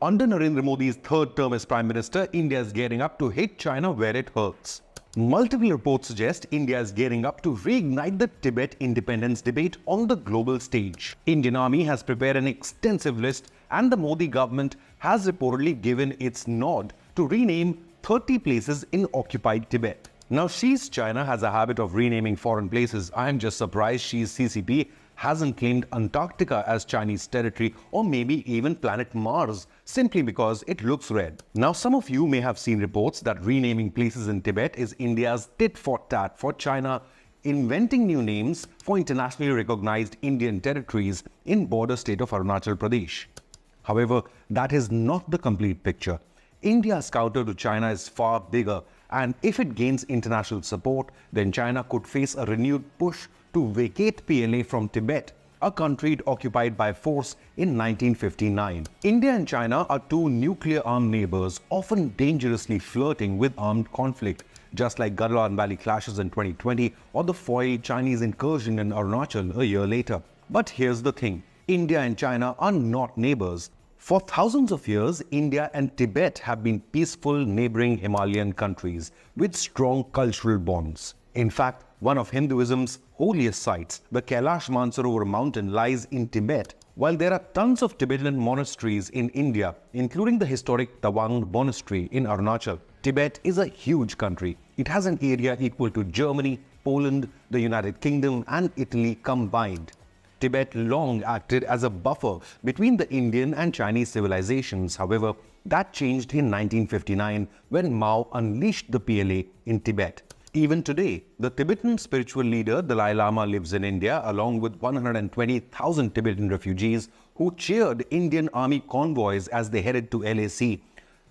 Under Narendra Modi's third term as Prime Minister, India is gearing up to hit China where it hurts. Multiple reports suggest India is gearing up to reignite the Tibet independence debate on the global stage. Indian Army has prepared an extensive list, and the Modi government has reportedly given its nod to rename 30 places in occupied Tibet. Now, Xi's China has a habit of renaming foreign places. I am just surprised Xi's CCP hasn't claimed Antarctica as Chinese territory, or maybe even planet Mars, simply because it looks red. Now, some of you may have seen reports that renaming places in Tibet is India's tit for tat for China inventing new names for internationally recognized Indian territories in border state of Arunachal Pradesh. However, that is not the complete picture. India's counter to China is far bigger, and if it gains international support, then China could face a renewed push to vacate PLA from Tibet, a country occupied by force in 1959. India and China are two nuclear-armed neighbors, often dangerously flirting with armed conflict, just like Garhwal Valley clashes in 2020 or the foiled Chinese incursion in Arunachal a year later. But here's the thing, India and China are not neighbors. For thousands of years, India and Tibet have been peaceful neighboring Himalayan countries with strong cultural bonds. In fact, one of Hinduism's holiest sites, the Kailash Mansarovar mountain, lies in Tibet. While there are tons of Tibetan monasteries in India, including the historic Tawang Monastery in Arunachal, Tibet is a huge country. It has an area equal to Germany, Poland, the United Kingdom, and Italy combined. Tibet long acted as a buffer between the Indian and Chinese civilizations. However, that changed in 1959 when Mao unleashed the PLA in Tibet. Even today, the Tibetan spiritual leader Dalai Lama lives in India along with 120,000 Tibetan refugees who cheered Indian army convoys as they headed to LAC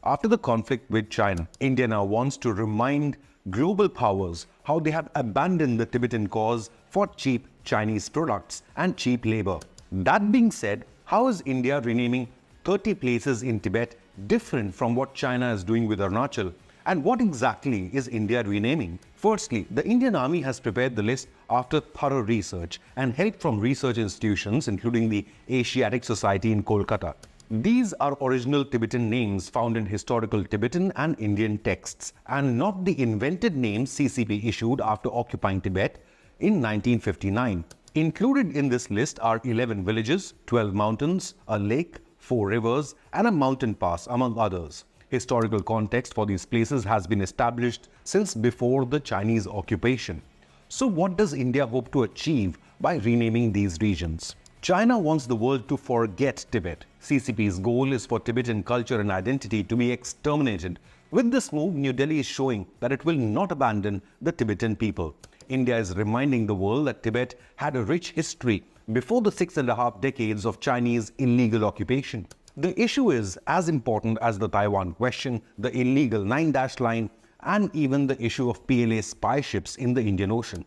after the conflict with China. India now wants to remind global powers how they have abandoned the Tibetan cause for cheap Chinese products and cheap labor. That being said, how is India renaming 30 places in Tibet different from what China is doing with Arunachal? And what exactly is India renaming? Firstly, the Indian Army has prepared the list after thorough research and help from research institutions including the Asiatic Society in Kolkata. These are original Tibetan names found in historical Tibetan and Indian texts, and not the invented names CCP issued after occupying Tibet in 1959. Included in this list are 11 villages, 12 mountains, a lake, 4 rivers, and a mountain pass, among others. Historical context for these places has been established since before the Chinese occupation. So what does India hope to achieve by renaming these regions? China wants the world to forget Tibet. CCP's goal is for Tibetan culture and identity to be exterminated. With this move, New Delhi is showing that it will not abandon the Tibetan people. India is reminding the world that Tibet had a rich history before the 6.5 decades of Chinese illegal occupation. The issue is as important as the Taiwan question, the illegal 9-dash line, and even the issue of PLA spy ships in the Indian Ocean.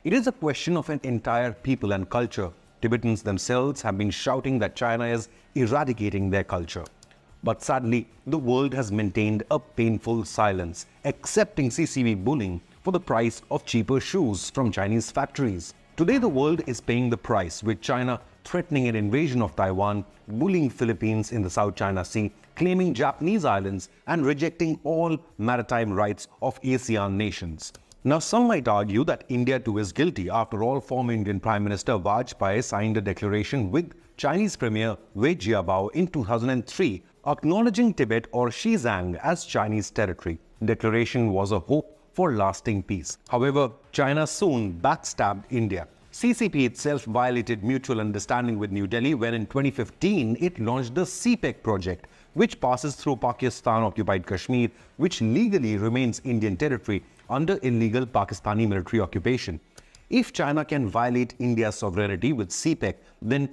It is a question of an entire people and culture. Tibetans themselves have been shouting that China is eradicating their culture. But sadly, the world has maintained a painful silence, accepting CCP bullying for the price of cheaper shoes from Chinese factories. Today, the world is paying the price, with China threatening an invasion of Taiwan, bullying Philippines in the South China Sea, claiming Japanese islands, and rejecting all maritime rights of ASEAN nations. Now, some might argue that India too is guilty. After all, former Indian Prime Minister Vajpayee signed a declaration with Chinese Premier Wei Jiabao in 2003, acknowledging Tibet or Xizang as Chinese territory. The declaration was a hope for lasting peace. However, China soon backstabbed India. CCP itself violated mutual understanding with New Delhi when in 2015 it launched the CPEC project, which passes through Pakistan-occupied Kashmir, which legally remains Indian territory under illegal Pakistani military occupation. If China can violate India's sovereignty with CPEC, then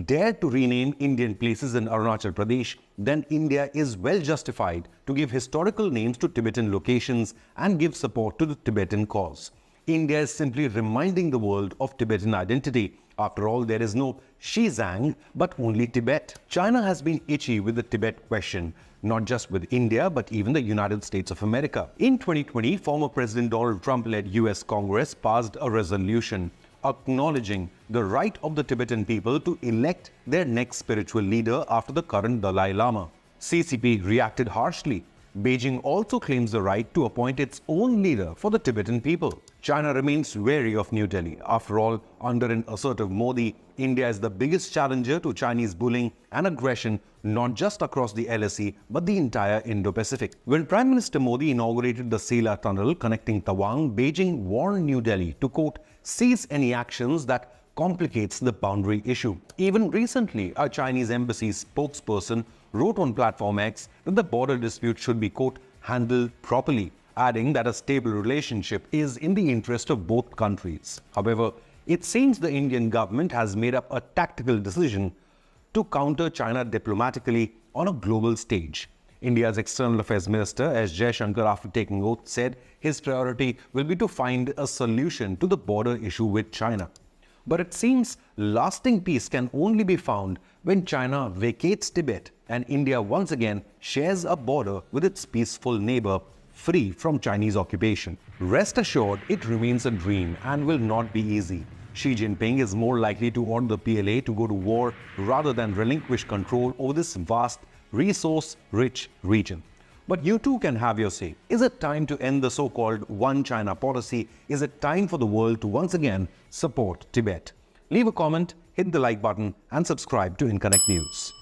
dare to rename Indian places in Arunachal Pradesh, then India is well justified to give historical names to Tibetan locations and give support to the Tibetan cause. India is simply reminding the world of Tibetan identity. After all, there is no Xizang, but only Tibet. China has been itchy with the Tibet question, not just with India, but even the United States of America. In 2020, former President Donald Trump-led US Congress passed a resolution acknowledging the right of the Tibetan people to elect their next spiritual leader after the current Dalai Lama. CCP reacted harshly. Beijing also claims the right to appoint its own leader for the Tibetan people. China remains wary of New Delhi. After all, under an assertive Modi, India is the biggest challenger to Chinese bullying and aggression, not just across the LSE, but the entire Indo-Pacific. When Prime Minister Modi inaugurated the Sela Tunnel connecting Tawang, Beijing warned New Delhi to, quote, cease any actions that complicates the boundary issue. Even recently, a Chinese embassy spokesperson wrote on Platform X that the border dispute should be, quote, handled properly, adding that a stable relationship is in the interest of both countries. However, it seems the Indian government has made up a tactical decision to counter China diplomatically on a global stage. India's External Affairs Minister S. Jaishankar, after taking oath, said his priority will be to find a solution to the border issue with China. But it seems lasting peace can only be found when China vacates Tibet and India once again shares a border with its peaceful neighbor, free from Chinese occupation. Rest assured, it remains a dream and will not be easy. Xi Jinping is more likely to order the PLA to go to war rather than relinquish control over this vast, resource-rich region. But you too can have your say. Is it time to end the so-called One China policy? Is it time for the world to once again support Tibet? Leave a comment, hit the like button and subscribe to InConnect News.